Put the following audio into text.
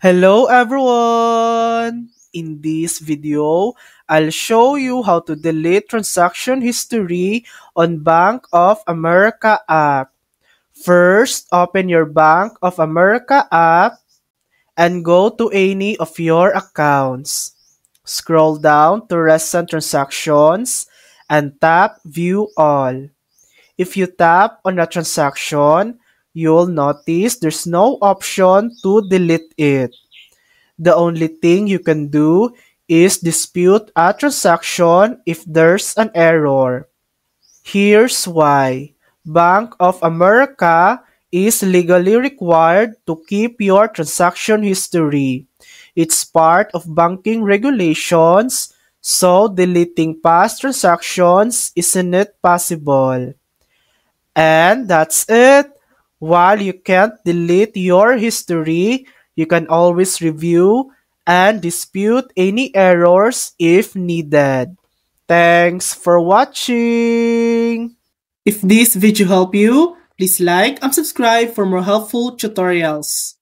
Hello everyone! In this video, I'll show you how to delete transaction history on Bank of America app. First, open your Bank of America app and go to any of your accounts. Scroll down to recent transactions and tap View All. If you tap on a transaction, you'll notice there's no option to delete it. The only thing you can do is dispute a transaction if there's an error. Here's why. Bank of America is legally required to keep your transaction history. It's part of banking regulations, so deleting past transactions isn't possible. And that's it. While you can't delete your history, you can always review and dispute any errors if needed. Thanks for watching! If this video helped you, please like and subscribe for more helpful tutorials.